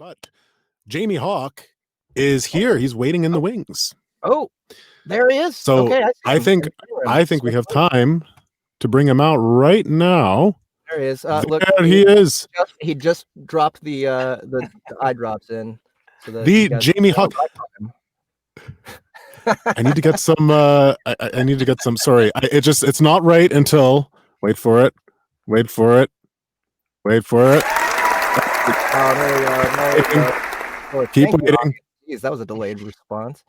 But Jamie Hawke is here. He's waiting in the wings. Oh, there he is. So okay, I think we have time to bring him out right now. There he is. There Look, he is. He just dropped the eye drops in. So that The Jamie Hawke. I need to get some. I need to get some. Sorry, it's not right until. Wait for it. Wait for it. Wait for it. Oh, there we are. There we go. Oh, Keep waiting. Jeez, that was a delayed response.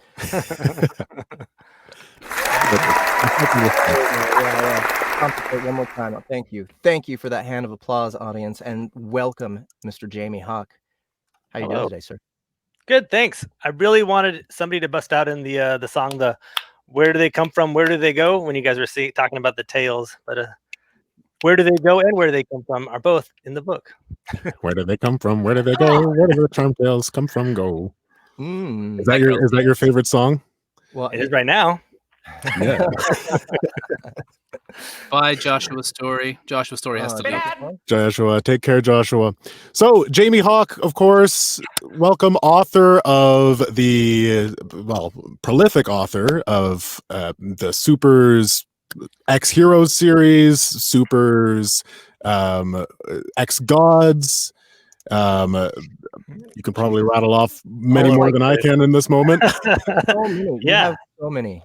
One more time. Thank you. Thank you for that hand of applause, audience, and welcome, Mr. Jamie Hawke. How you doing today, sir? Good, thanks. I really wanted somebody to bust out in the song, where do they come from, where do they go, when you guys were talking about the tales. But where do they go and where do they come from are both in the book. Where do they come from? Where do they go? Where do the charm tales come from? Go. Is that your favorite song? Well, it is right now. Yeah. By Joshua Story. Joshua Story has to be. Joshua, take care, Joshua. So, Jamie Hawke, of course, welcome, author of prolific author of the Supers X Heroes series, Supers X Gods. You can probably rattle off many more than I can in this moment. Yeah, so many.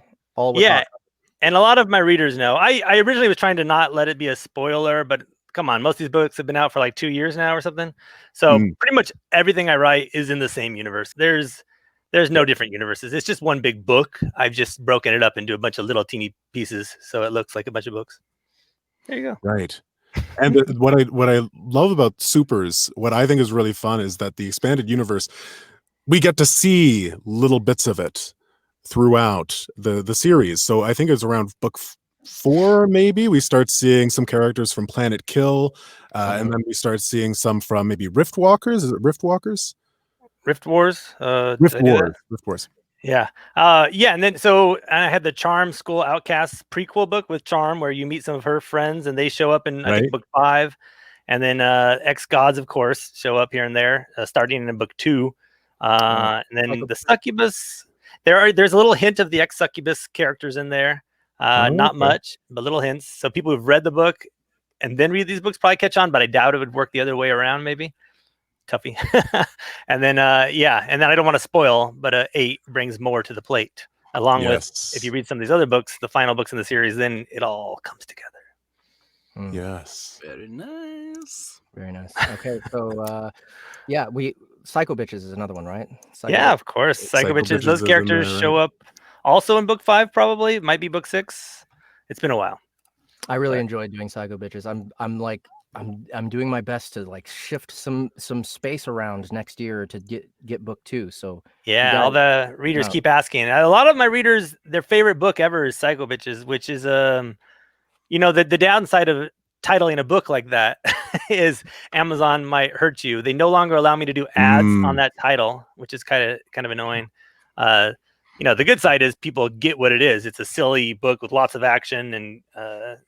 And a lot of my readers know. I originally was trying to not let it be a spoiler, but come on, most of these books have been out for like 2 years now or something. So pretty much everything I write is in the same universe. There's no different universes. It's just one big book. I've just broken it up into a bunch of little teeny pieces, so it looks like a bunch of books. There you go. Right. And what I love about Supers, what I think is really fun, is that the expanded universe, we get to see little bits of it throughout the series. So I think it's around book 4, maybe we start seeing some characters from Planet Kill, and then we start seeing some from maybe Rift Walkers. Is it Rift Walkers? Rift Wars. Rift Wars. Yeah. And then I had the Charm School Outcasts prequel book with Charm, where you meet some of her friends and they show up in I think book 5, and then X Gods, of course, show up here and there, starting in book 2, and then the Succubus. There's a little hint of the X Succubus characters in there, not much, but little hints. So people who've read the book and then read these books probably catch on, but I doubt it would work the other way around. Maybe. Tuffy. And then and then I don't want to spoil, but 8 brings more to the plate, along with, if you read some of these other books, the final books in the series, then it all comes together. Yes. Very nice. Very nice. Okay, so Psycho Bitches is another one, right? Of course. Psycho Bitches, those characters show up also in book 5, probably. It might be book 6. It's been a while. I really enjoy doing Psycho Bitches. I'm doing my best to like shift some space around next year to get book 2. So all the readers keep asking. A lot of my readers, their favorite book ever is Psycho Bitches, which is the downside of titling a book like that is Amazon might hurt you. They no longer allow me to do ads on that title, which is kind of annoying. The good side is people get what it is. It's a silly book with lots of action and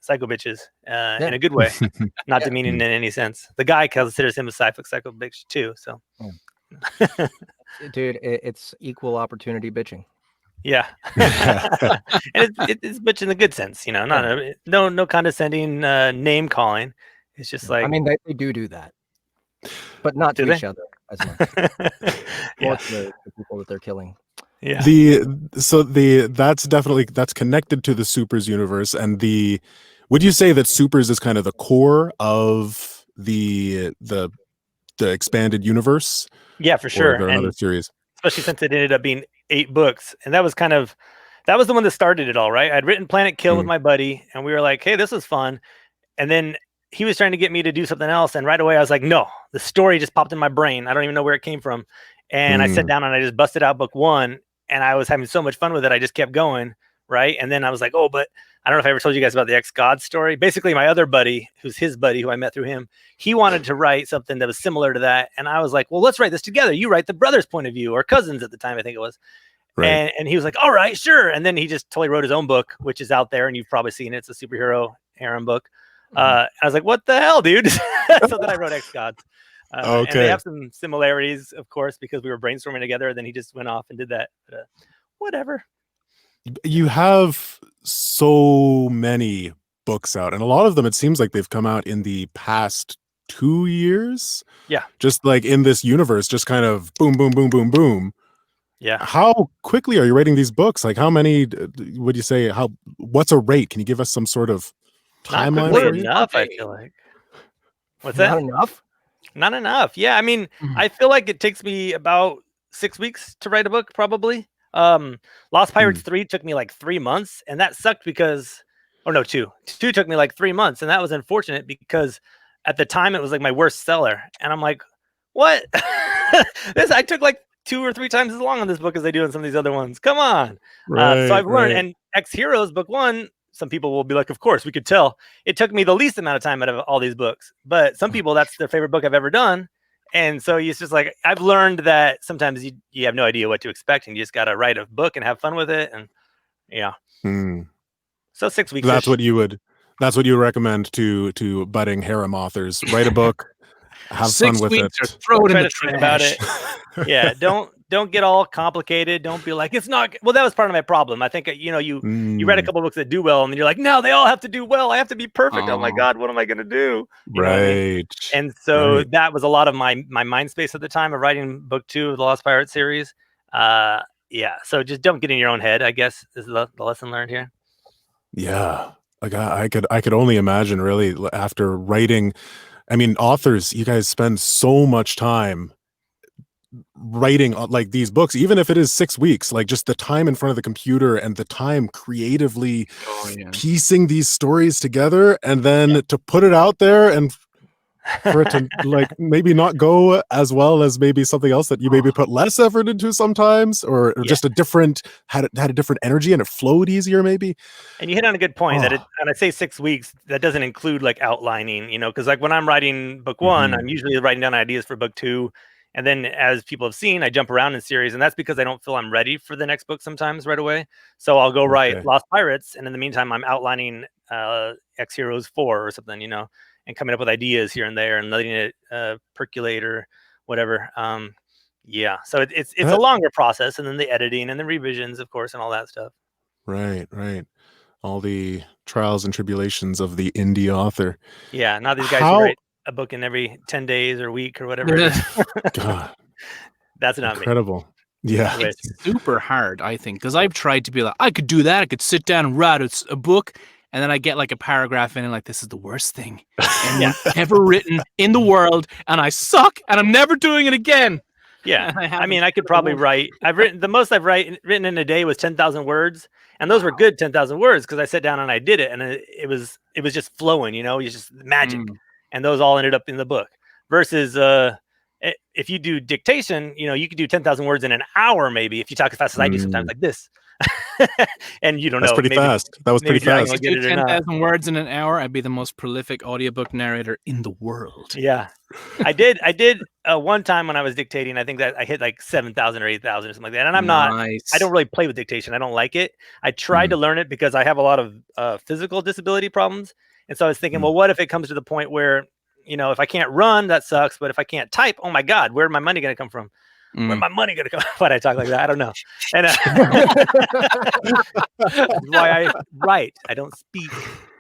Psycho Bitches in a good way, not demeaning in any sense. The guy considers him a Psycho Bitch too. So, dude, it's equal opportunity bitching. Yeah, and it's bitch in the good sense, no condescending name calling. It's just like, I mean, they do that, but not to each other as much. The people that they're killing. Yeah. That's connected to the Supers universe, and would you say that Supers is kind of the core of the expanded universe? Yeah, for sure. Or another series, especially since it ended up being 8 books, and that was the one that started it all, right? I'd written Planet Kill with my buddy, and we were like, hey, this is fun. And then he was trying to get me to do something else, and right away I was like, no, the story just popped in my brain. I don't even know where it came from. And I sat down and I just busted out book 1, and I was having so much fun with it. I just kept going, right? And then I was like, oh, but I don't know if I ever told you guys about the X God story. Basically, my other buddy, who's his buddy, who I met through him, he wanted to write something that was similar to that. And I was like, well, let's write this together. You write the brother's point of view, or cousins at the time, I think it was. Right. And he was like, all right, sure. And then he just totally wrote his own book, which is out there, and you've probably seen it. It's a superhero harem book. I was like, what the hell, dude? So then I wrote X Gods. And they Okay. have some similarities, of course, because we were brainstorming together. And then he just went off and did that. But, whatever. You have so many books out, and a lot of them, it seems like they've come out in the past 2 years. Yeah. Just like in this universe, just kind of boom, boom, boom, boom, boom. Yeah. How quickly are you writing these books? Like, how many would you say? What's a rate? Can you give us some sort of Not timeline? quickly enough, I feel like. What's that? Not enough? Not enough. Yeah, I mean, I feel like it takes me about 6 weeks to write a book, probably. Lost Pirates 3 took me like 3 months, and that sucked because, or no, 2 took me like 3 months, and that was unfortunate because at the time it was like my worst seller, and I'm like, what? I took like 2 or 3 times as long on this book as I do on some of these other ones. Come on. So I've learned, and X Heroes book 1, some people will be like, of course, we could tell. It took me the least amount of time out of all these books, but some people, that's their favorite book I've ever done. And so it's just like, I've learned that sometimes you have no idea what to expect, and you just got to write a book and have fun with it. And yeah. So 6 weeks. That's what you would recommend to budding harem authors. Write a book, have 6 fun with weeks it. or throw it in Try the to think trash. about it. Yeah. Don't get all complicated. Don't be like, it's not. Well, that was part of my problem. I think, you read a couple books that do well, and then you're like, no, they all have to do well. I have to be perfect. Oh my God, what am I going to do? You know what I mean? And so that was a lot of my mind space at the time of writing book 2 of the Lost Pirate series. Yeah. So just don't get in your own head, I guess, is the lesson learned here. Yeah. Like I could only imagine, really, after writing. I mean, authors, you guys spend so much time writing like these books, even if it is 6 weeks, like just the time in front of the computer and the time creatively piecing these stories together, and then to put it out there and for it to like maybe not go as well as maybe something else that you maybe put less effort into sometimes, or just a different had a different energy and it flowed easier maybe. And you hit on a good point that and I say 6 weeks, that doesn't include like outlining, because like when I'm writing book 1, I'm usually writing down ideas for book 2. And then, as people have seen, I jump around in series, and that's because I don't feel I'm ready for the next book sometimes right away. So I'll go write Lost Pirates, and in the meantime, I'm outlining X Heroes 4 or something, and coming up with ideas here and there and letting it percolate or whatever. Yeah, so it's a longer process, and then the editing and the revisions, of course, and all that stuff. Right. All the trials and tribulations of the indie author. Yeah, not these guys who write a book in every 10 days or week or whatever. God, that's not incredible. Yeah, it's super hard, I think, because I've tried to be like, I could do that. I could sit down and write a book, and then I get like a paragraph in, and like, this is the worst thing ever written in the world, and I suck, and I'm never doing it again. Yeah, I mean, I could probably write. The most I've written in a day was 10,000 words, and those were good 10,000 words because I sat down and I did it, and it was just flowing, it's just magic. And those all ended up in the book. Versus if you do dictation, you could do 10,000 words in an hour, maybe, if you talk as fast as I do sometimes, like this. And you don't know. That's pretty fast. That was pretty fast. If you do 10,000 words in an hour, I'd be the most prolific audiobook narrator in the world. Yeah. I did one time when I was dictating, I think that I hit like 7,000 or 8,000 or something like that. And I don't really play with dictation. I don't like it. I tried to learn it because I have a lot of physical disability problems. And so I was thinking, well, what if it comes to the point where, if I can't run, that sucks. But if I can't type, oh my God, where's my money going to come from? Where's my money going to come? Why do I talk like that? I don't know. And that's why I write. I don't speak.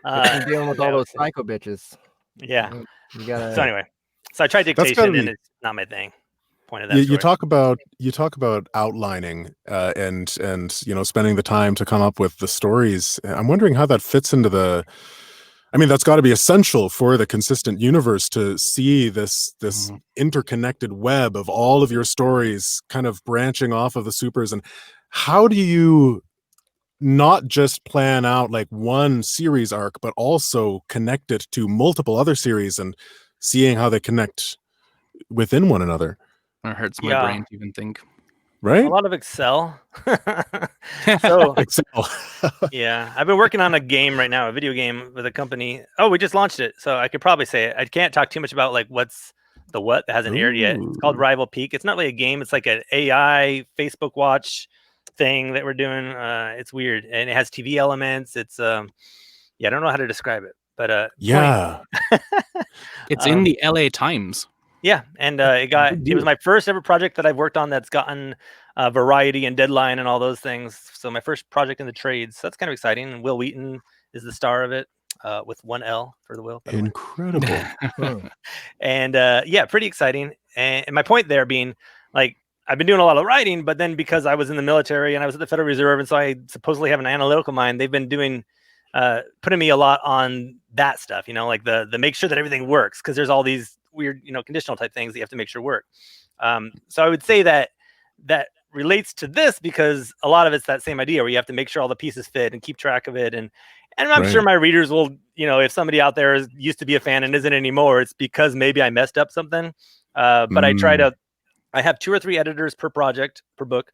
I'm dealing with all those psycho bitches. Yeah. You gotta... So anyway, I tried dictation, and it's not my thing. Point of that. You talk about outlining and spending the time to come up with the stories. I'm wondering how that fits into the. I mean, that's got to be essential for the consistent universe to see this interconnected web of all of your stories kind of branching off of the supers. And how do you not just plan out like one series arc, but also connect it to multiple other series and seeing how they connect within one another? It hurts my brain to even think. Right? A lot of Excel. So Excel. Yeah, I've been working on a game right now, a video game with a company. Oh, we just launched it, so I could probably say it. I can't talk too much about like what that hasn't aired yet. It's called Rival Peak. It's not really a game. It's like an AI Facebook Watch thing that we're doing. It's weird, and it has TV elements. It's I don't know how to describe it, but yeah, it's in the LA Times. Yeah, and it was my first ever project that I've worked on that's gotten variety and deadline and all those things. So my first project in the trades. So that's kind of exciting. And Will Wheaton is the star of it, with 1 L for the Will. Incredible. And yeah, pretty exciting. And my point there being, like, I've been doing a lot of writing, but then because I was in the military and I was at the Federal Reserve, and so I supposedly have an analytical mind, they've been doing putting me a lot on that stuff, like the make sure that everything works, because there's all these weird, conditional type things that you have to make sure work. So I would say that relates to this, because a lot of it's that same idea where you have to make sure all the pieces fit and keep track of it. And I'm sure my readers will, if somebody out there used to be a fan and isn't anymore, it's because maybe I messed up something. But I have 2 or 3 editors per project, per book.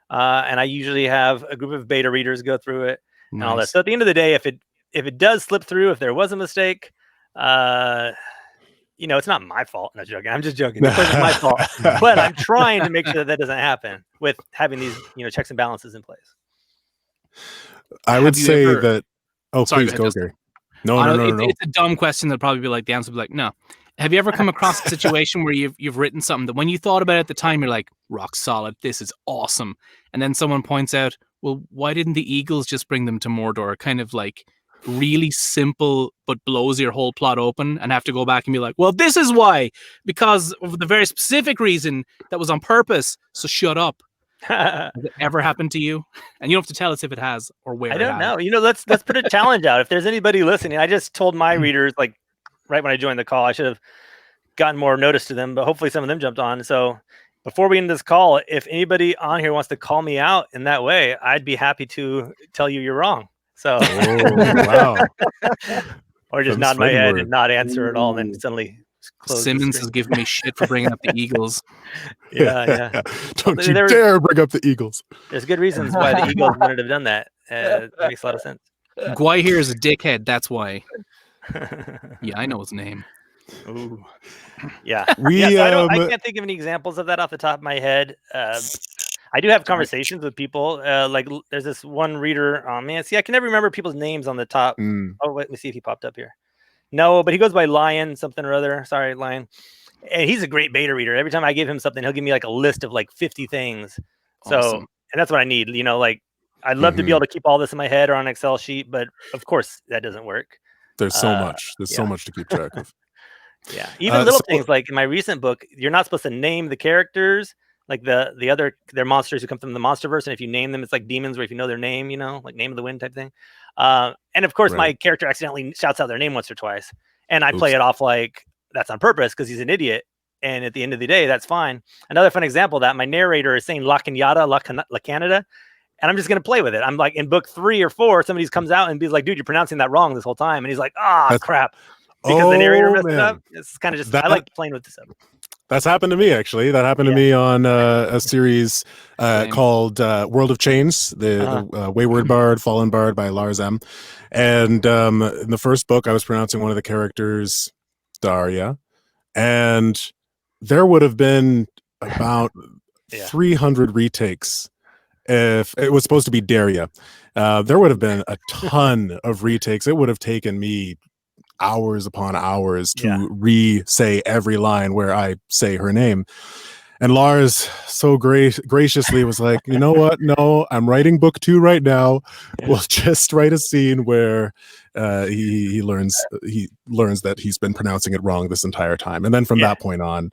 And I usually have a group of beta readers go through it and all that. So at the end of the day, if it does slip through, if there was a mistake, it's not my fault. I'm not joking. I'm just joking. It wasn't my fault, but I'm trying to make sure that doesn't happen with having these, checks and balances in place. I would say that. Oh, sorry, please go, Gary. No. It's a dumb question. That'll probably be like, the answer will be like, no. Have you ever come across a situation where you've written something that when you thought about it at the time, you're like, rock solid, this is awesome. And then someone points out, well, why didn't the Eagles just bring them to Mordor? Kind of like really simple, but blows your whole plot open, and have to go back and be like, well, this is why, because of the very specific reason that was on purpose. So shut up. Has it ever happened to you? And you don't have to tell us if it has or where. I don't know. Let's put a challenge out. If there's anybody listening, I just told my readers, like, right when I joined the call, I should have gotten more notice to them, but hopefully some of them jumped on. So before we end this call, if anybody on here wants to call me out in that way, I'd be happy to tell you you're wrong. So, wow. Or just nod my head and not answer at all, and then suddenly close. Simmons is giving me shit for bringing up the Eagles. Yeah. Don't you dare bring up the Eagles. There's good reasons why the Eagles wouldn't have done that. It makes a lot of sense. Guy here is a dickhead. That's why. Yeah, I know his name. Ooh. Yeah. So I can't think of any examples of that off the top of my head. I do have conversations with people. Like, there's this one reader. Oh man, see, I can never remember people's names on the top. Oh, let me see if he popped up here. No, but he goes by Lion something or other. Sorry, Lion. And he's a great beta reader. Every time I give him something, he'll give me like a list of like 50 things. Awesome. So, and that's what I need. Like, I'd love to be able to keep all this in my head or on an Excel sheet, but of course that doesn't work. There's so much. There's so much to keep track of. Yeah, even little things like in my recent book, you're not supposed to name the characters, like they're monsters who come from the MonsterVerse, and if you name them, it's like demons, where if you know their name, like Name of the Wind type thing. And of course, my character accidentally shouts out their name once or twice, and I play it off like that's on purpose because he's an idiot. And at the end of the day, that's fine. Another fun example of that, my narrator is saying La Cañada, La Canada. And I'm just going to play with it. I'm like, in book 3 or 4, somebody comes out and be like, dude, you're pronouncing that wrong this whole time. And he's like, crap. Because the narrator messed it up. It's kind of just, I like playing with this stuff. That's happened to me, actually. That happened to me on a series called World of Chains, the Wayward Bard, Fallen Bard by Lars M. And in the first book, I was pronouncing one of the characters Daria. And there would have been about 300 retakes. If it was supposed to be Daria, there would have been a ton of retakes. It would have taken me hours upon hours to re-say every line where I say her name. And Lars so graciously was like, you know what? No, I'm writing book 2 right now. We'll just write a scene where he learns that he's been pronouncing it wrong this entire time. And then from that point on,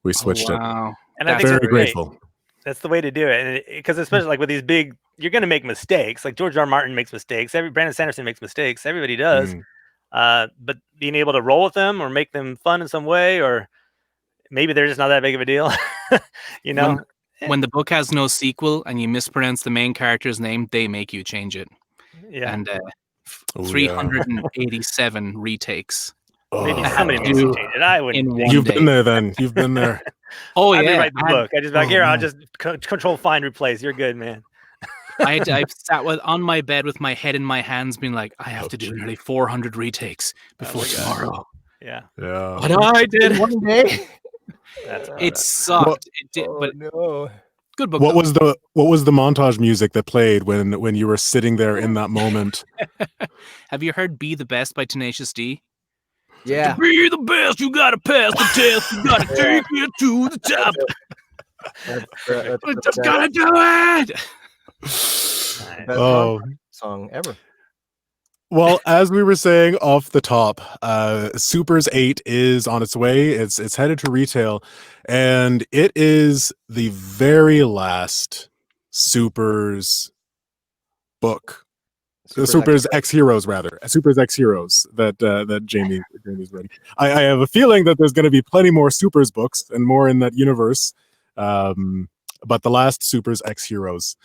we switched it. And I'm very grateful. That's the way to do it, and because especially like with these big, you're going to make mistakes. Like George R. Martin makes mistakes. Brandon Sanderson makes mistakes. Everybody does. But being able to roll with them or make them fun in some way, or maybe they're just not that big of a deal. When the book has no sequel and you mispronounce the main character's name, they make you change it. Yeah. And 387 retakes. Maybe somebody needs to change it. I wouldn't. You've been there then. You've been there. Oh, I yeah. Write the book. I just like, here, I'll just control, find, replace. You're good, man. I sat on my bed with my head in my hands being like, I have to do nearly 400 retakes before tomorrow. Yeah. But I did one day. It sucked. It did, but no. Good book. What was the montage music that played when you were sitting there in that moment? Have you heard "Be the Best" by Tenacious D? Yeah. To be the best, you gotta pass the test. You gotta take it to the top. That's Just gotta do it. best song ever. Well, as we were saying off the top, Supers 8 is on its way. It's headed to retail, and it is the very last Supers book. Supers X Heroes, rather. Supers X Heroes that Jamie's reading. I have a feeling that there's going to be plenty more Supers books and more in that universe, but the last Supers X Heroes.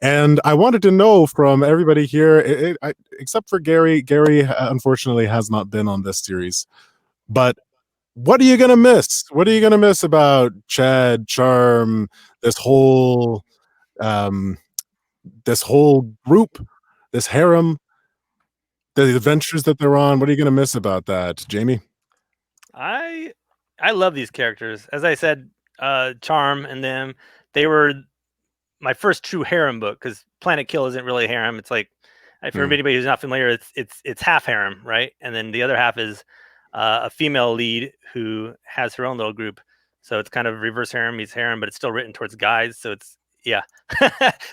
And I wanted to know from everybody here, except for Gary. Gary, unfortunately, has not been on this series. But what are you going to miss? What are you going to miss about Chad, Charm, this whole group, this harem, the adventures that they're on? What are you going to miss about that, Jamie? I love these characters. As I said, Charm and them, they were my first true harem book, because Planet Kill isn't really a harem. It's like, for anybody who's not familiar, it's half harem, right? And then the other half is a female lead who has her own little group. So it's kind of reverse harem meets harem, but it's still written towards guys. So it's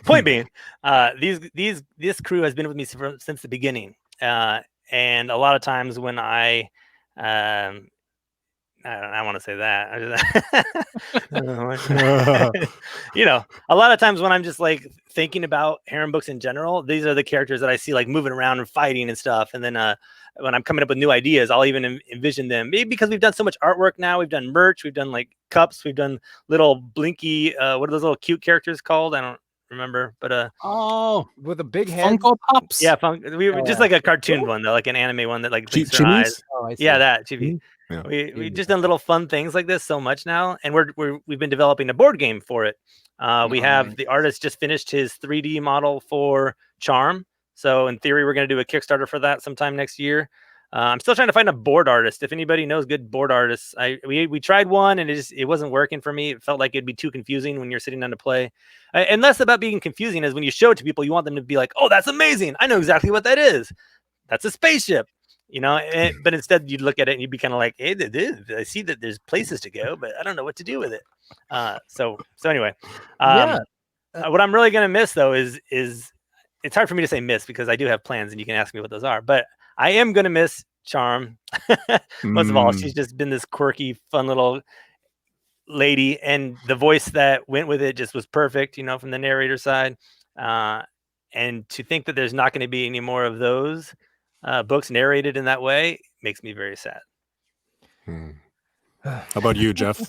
Point being, this crew has been with me since the beginning, and a lot of times when I want to say that. A lot of times when I'm just like thinking about harem books in general, these are the characters that I see like moving around and fighting and stuff. And then when I'm coming up with new ideas, I'll even envision them. Maybe because we've done so much artwork now, we've done merch, we've done like cups, we've done little blinky. What are those little cute characters called? I don't remember, but with a big head, Funko Pops. Yeah, we were just like a cartoon one though, like an anime one that like blinks her eyes. Oh, I see. Yeah, that chibi. Yeah. We just done little fun things like this so much now, and we've been developing a board game for it. We have the artist just finished his 3D model for Charm, so in theory we're going to do a Kickstarter for that sometime next year. I'm still trying to find a board artist. If anybody knows good board artists, we tried one and it wasn't working for me. It felt like it'd be too confusing when you're sitting down to play, and less about being confusing as when you show it to people, you want them to be like, "Oh, that's amazing! I know exactly what that is. That's a spaceship." But instead you'd look at it and you'd be kind of like, "Hey, I see that there's places to go, but I don't know what to do with it." So anyway, what I'm really gonna miss though is it's hard for me to say miss because I do have plans and you can ask me what those are, but I am gonna miss Charm. Most of all, she's just been this quirky, fun little lady, and the voice that went with it just was perfect, from the narrator side. And to think that there's not going to be any more of those books narrated in that way makes me very sad. How about you, Jeff?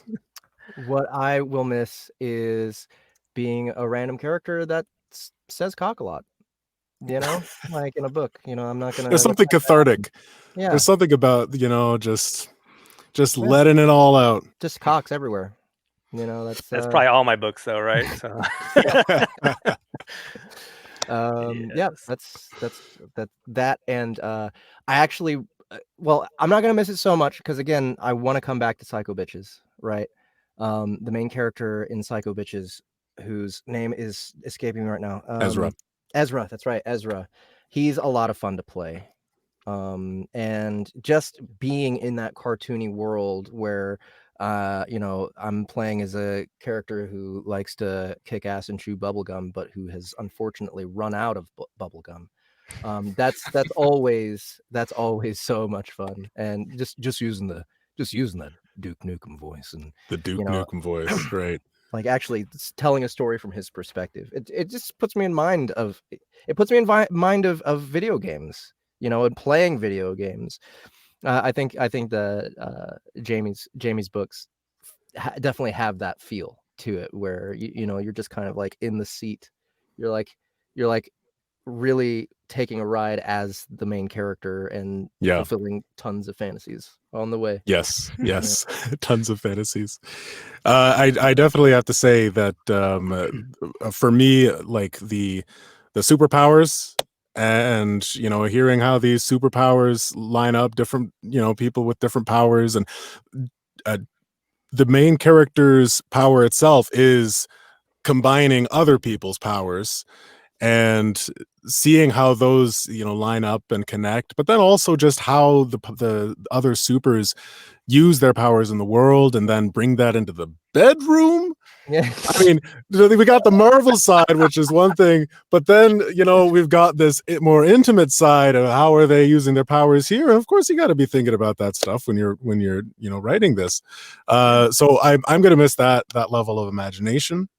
What I will miss is being a random character that says cock a lot. Like in a book. I'm not gonna. There's something cathartic. Yeah. There's something about just letting it all out. Just cocks everywhere. That's probably all my books, though, right? So. Yeah, that's that, and I actually, well, I'm not gonna miss it so much because again, I want to come back to Psycho Bitches, right? The main character in Psycho Bitches, whose name is escaping me right now. Ezra, that's right, Ezra. He's a lot of fun to play. And just being in that cartoony world where I'm playing as a character who likes to kick ass and chew bubblegum, but who has unfortunately run out of bubblegum. That's always so much fun, and just using that Duke Nukem voice and the Duke Nukem voice, right? Like actually telling a story from his perspective. It just puts me in mind of video games, and playing video games. I think the Jamie's books definitely have that feel to it, where you're just kind of like in the seat. You're like really taking a ride as the main character and fulfilling tons of fantasies on the way. Yes. Tons of fantasies. I definitely have to say that for me, like the superpowers and hearing how these superpowers line up, different people with different powers, and the main character's power itself is combining other people's powers, and seeing how those line up and connect, but then also just how the other supers use their powers in the world and then bring that into the bedroom. Yeah. I mean, we got the Marvel side, which is one thing, but then we've got this more intimate side of how are they using their powers here, and of course you got to be thinking about that stuff when you're writing this. So I'm gonna miss that level of imagination.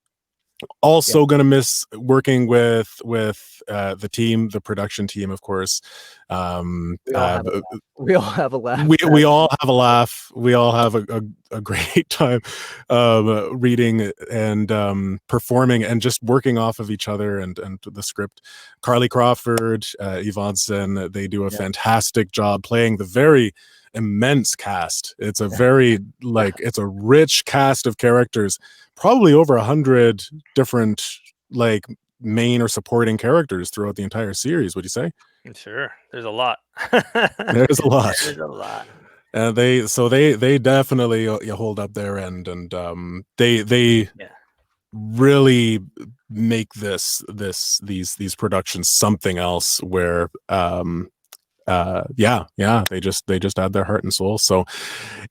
Also gonna miss working with the team, the production team, of course. We all have a laugh. We all have a laugh. We all have a great time reading and performing and just working off of each other and the script. Carly Crawford, Yvonne, they do a fantastic job playing the very immense cast. It's a very it's a rich cast of characters, probably over 100 different main or supporting characters throughout the entire series. Would you say? Sure, there's a lot. There's a lot. There's a lot. And they definitely hold up their end, and they really make these productions something else where they just add their heart and soul. So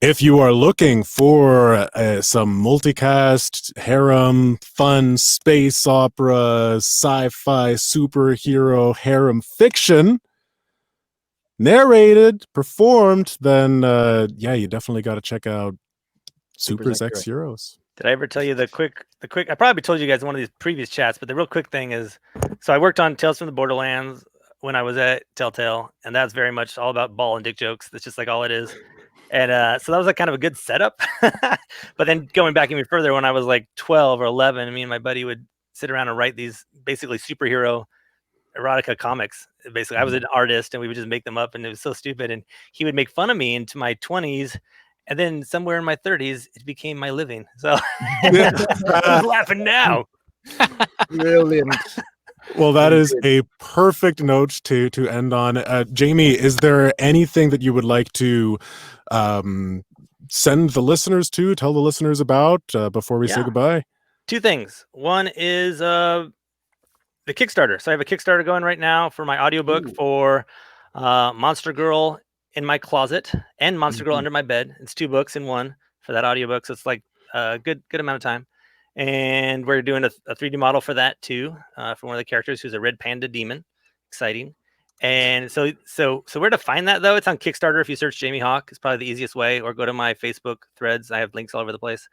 if you are looking for some multicast, harem, fun, space opera, sci-fi, superhero, harem fiction, narrated, performed, then you definitely got to check out Super's X Heroes. Did I ever tell you the quick I probably told you guys in one of these previous chats, but the real quick thing is, so I worked on Tales from the Borderlands when I was at Telltale, and that's very much all about ball and dick jokes. That's just all it is. And so that was kind of a good setup. But then going back even further, when I was 12 or 11, me and my buddy would sit around and write these basically superhero erotica comics. Basically, I was an artist, and we would just make them up, and it was so stupid. And he would make fun of me into my 20s, and then somewhere in my 30s, it became my living. So I'm laughing now. Brilliant. Well, that is a perfect note to end on. Jamie, is there anything that you would like to send the listeners to, tell the listeners about before we say goodbye? Two things. One is the Kickstarter. So I have a Kickstarter going right now for my audiobook for Monster Girl in My Closet and Monster Girl Under My Bed. It's 2 books in one for that audiobook. So it's a good amount of time. And we're doing a 3D model for that too, for one of the characters who's a red panda demon. Exciting. And so where to find that though? It's on Kickstarter. If you search Jamie Hawke, it's probably the easiest way, or go to my Facebook threads. I have links all over the place.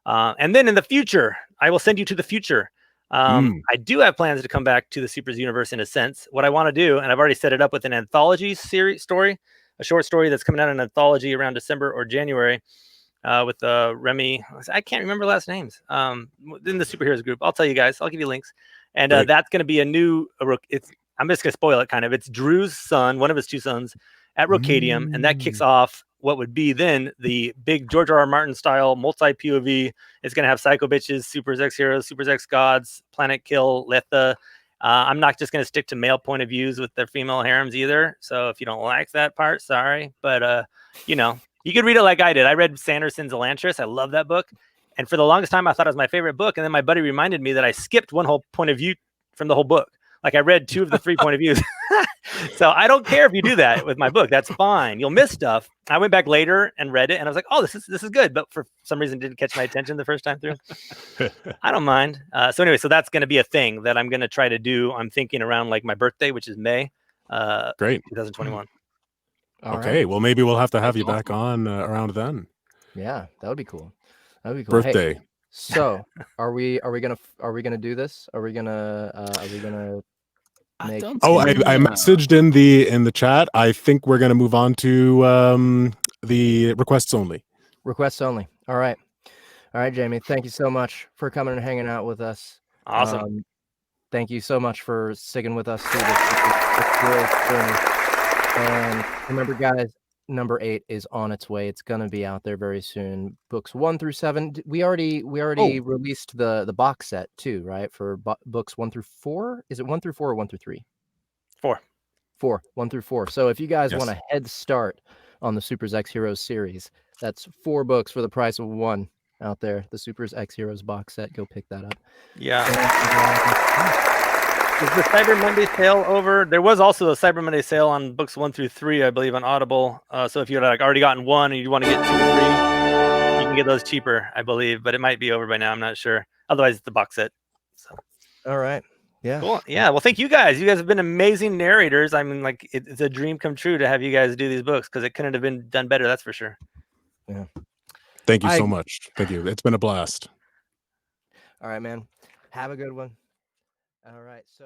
And then in the future, I will send you to the future. I do have plans to come back to the Supers universe in a sense. What I want to do, and I've already set it up with an anthology story, a short story that's coming out in an anthology around December or January. With Remy, I can't remember last names. In the superheroes group, I'll tell you guys. I'll give you links, and that's going to be a new. I'm just going to spoil it kind of. It's Drew's son, one of his 2 sons, at Rocadium, and that kicks off what would be then the big George R.R. Martin style multi POV. It's going to have Psycho Bitches, Supers X Heroes, Supers X Gods, Planet Kill, Letha. I'm not just going to stick to male point of views with their female harems either. So if you don't like that part, sorry, but you could read it like I did. I read Sanderson's Elantris. I love that book. And for the longest time, I thought it was my favorite book. And then my buddy reminded me that I skipped one whole point of view from the whole book. I read 2 of the 3 point of views. So I don't care if you do that with my book. That's fine. You'll miss stuff. I went back later and read it, and I was like, oh, this is good. But for some reason, it didn't catch my attention the first time through. I don't mind. So anyway, so that's going to be a thing that I'm going to try to do. I'm thinking around my birthday, which is May. Great. 2021. Okay, well, maybe we'll have to have you back on around then. Yeah, that would be cool. That would be cool. Birthday. Hey, so, are we gonna do this? Are we gonna make? I messaged in the chat. I think we're gonna move on to the requests only. Requests only. All right, Jamie. Thank you so much for coming and hanging out with us. Awesome. Thank you so much for sticking with us through this journey. And remember, guys, number 8 is on its way. It's gonna be out there very soon. Books 1 through 7. We already released the box set too, right? For books 1 through 4. Is it 1 through 4 or 1 through 3? 4. 1 through 4. So if you guys want a head start on the Supers X Heroes series, that's 4 books for the price of 1 out there. The Supers X Heroes box set. Go pick that up. Yeah. Is the Cyber Monday sale over? There was also a Cyber Monday sale on books 1 through 3, I believe, on Audible. So if you had like already gotten 1 and you want to get 2 or 3, you can get those cheaper, I believe. But it might be over by now. I'm not sure. Otherwise, it's the box set. So. All right. Yeah. Cool. Yeah. Well, thank you guys. You guys have been amazing narrators. I mean, like it's a dream come true to have you guys do these books because it couldn't have been done better. That's for sure. Yeah. Thank you so much. Thank you. It's been a blast. All right, man. Have a good one. All right. So.